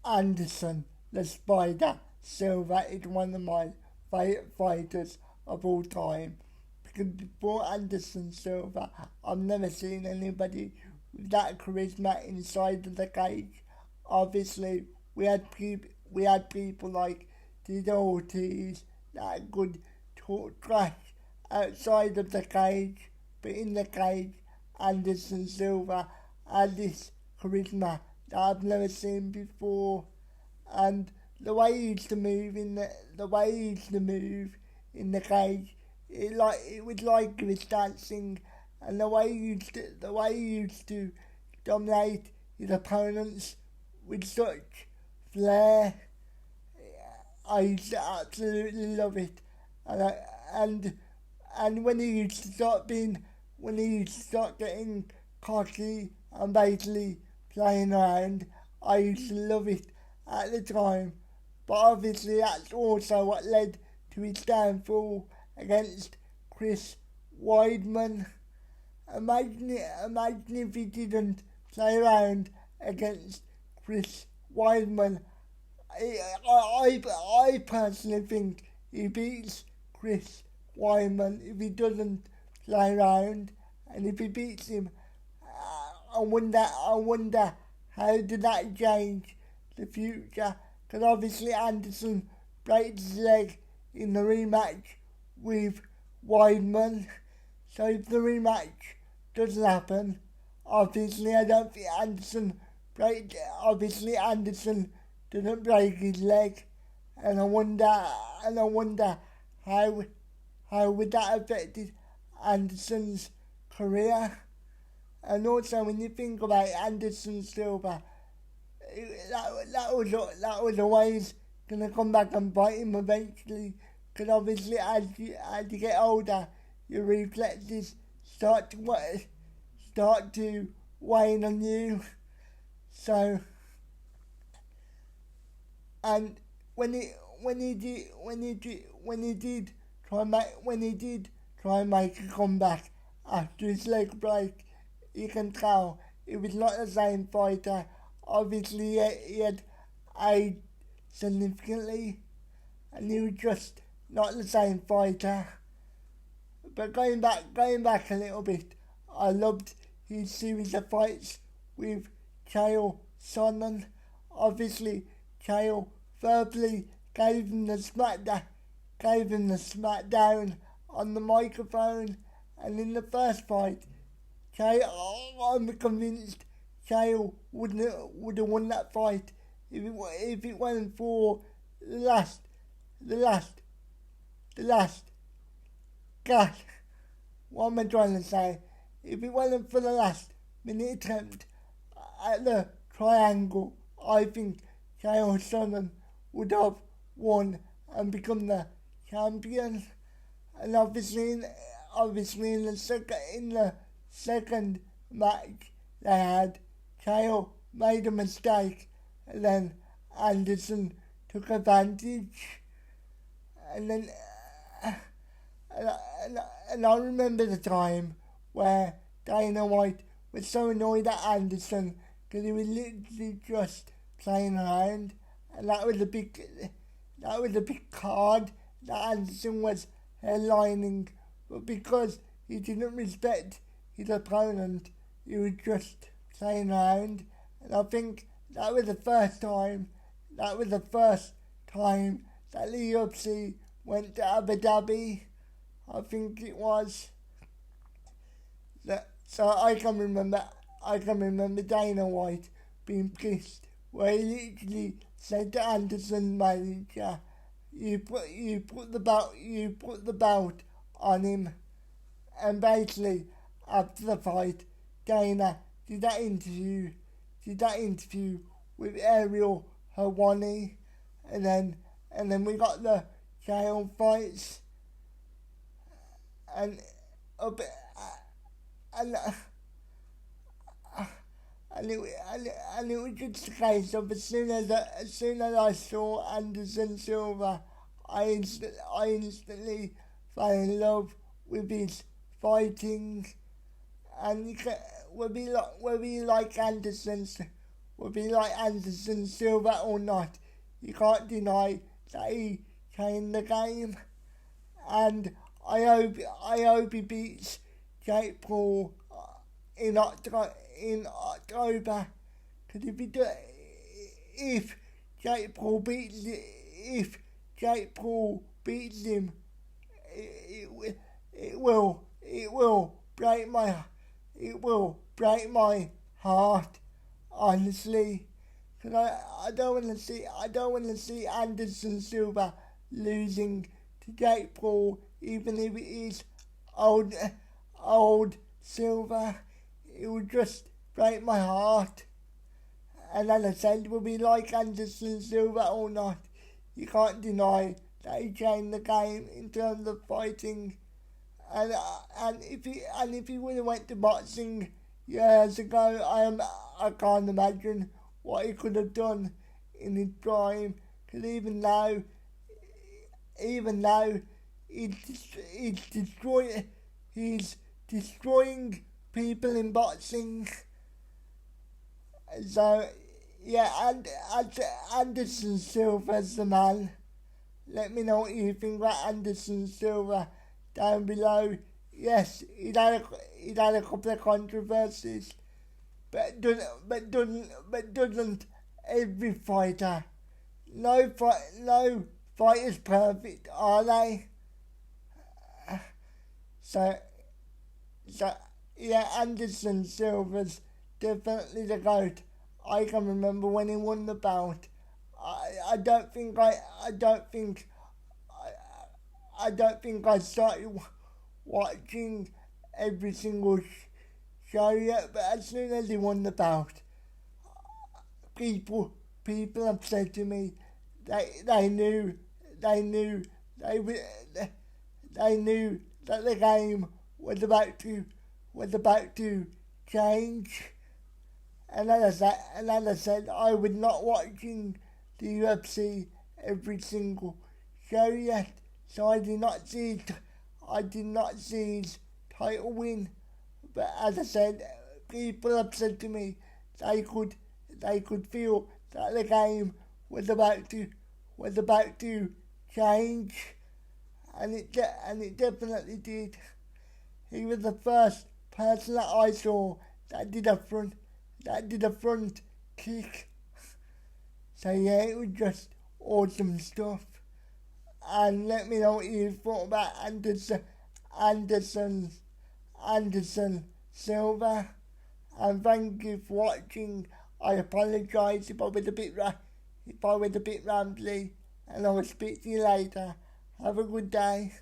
Anderson the Spider Silva is one of my favourite fighters of all time. Because before Anderson Silva, I've never seen anybody with that charisma inside of the cage. Obviously, we had people like Tito Ortiz that could talk trash outside of the cage, but in the cage, Anderson Silva had this charisma that I've never seen before, and the way he used to move in the cage, it was like he was dancing, and the way he used to dominate his opponents with such flair. I used to absolutely love it, and when he used to start getting cocky and basically playing around, I used to love it at the time. But obviously, that's also what led to his downfall against Chris Weidman. Imagine if he didn't play around against Chris Weidman. I personally think he beats Chris Weidman if he doesn't play around, and if he beats him, I wonder how did that change the future? Because obviously Anderson breaks his leg in the rematch with Weidman. So if the rematch doesn't happen, obviously I don't think Anderson doesn't break his leg, and I wonder how would that affected Anderson's career. And also when you think about Anderson Silva, that was always gonna come back and bite him eventually. Because obviously as you get older, your reflexes start to wane on you. So, and when he did try and make a comeback after his leg break, you can tell it was not the same fighter. Obviously, he had aged significantly, and he was just not the same fighter. But going back a little bit, I loved his series of fights with Chael Sonnen. Obviously, Chael verbally gave him the smackdown on the microphone, and in the first fight, I'm convinced Chael would have won that fight if it wasn't for the last gasp. What am I trying to say? If it wasn't for the last minute attempt at the triangle, I think Chael Sonnen would have won and become the champion. And obviously in the second match they had, Chael made a mistake, and then Anderson took advantage. And then and I remember the time where Dana White was so annoyed at Anderson because he was literally just playing around, and that was a big card that Anderson was headlining, but because he didn't respect his opponent, he was just playing around. And I think that was the first time that the UFC went to Abu Dhabi. I think it was. So I can remember Dana White being pissed, where he literally said to Anderson's manager, "You put the belt on him." And basically, after the fight, Dana did that interview with Ariel Helwani, and then we got the Chael fights, and it was just a case of as soon as I saw Anderson Silva, I instantly fell in love with his fighting, and whether you like Anderson will be like Anderson Silva or not. You can't deny that he changed the game, and I hope he beats Jake Paul in October. Because if Jake Paul beats him, it will break my heart, honestly. Because I don't want to see Anderson Silva losing to Jake Paul, even if it is old Silva. It would just break my heart. And as I said, will be like Anderson Silva or not, you can't deny that he changed the game in terms of fighting. And if he would have went to boxing years ago, I can't imagine what he could have done in his prime. Because even now he's destroying people in boxing. So yeah, and Anderson Silva's the man. Let me know what you think about Anderson Silva down below. Yes, he's had a couple of controversies, but doesn't every fighter? No fighter's perfect, are they? So yeah, Anderson Silva's definitely the GOAT. I can remember when he won the belt. I don't think I started watching every single show yet, but as soon as he won the belt, people have said to me they knew that the game was about to change. And as I said, I was not watching the UFC every single show yet, so I did not see his title win. But as I said, people have said to me they could feel that the game was about to change, and it definitely did. He was the first person that I saw that did a front kick. So yeah, it was just awesome stuff. And let me know what you thought about Anderson Silva. And thank you for watching. I apologise if I was a bit rambly, and I will speak to you later. Have a good day.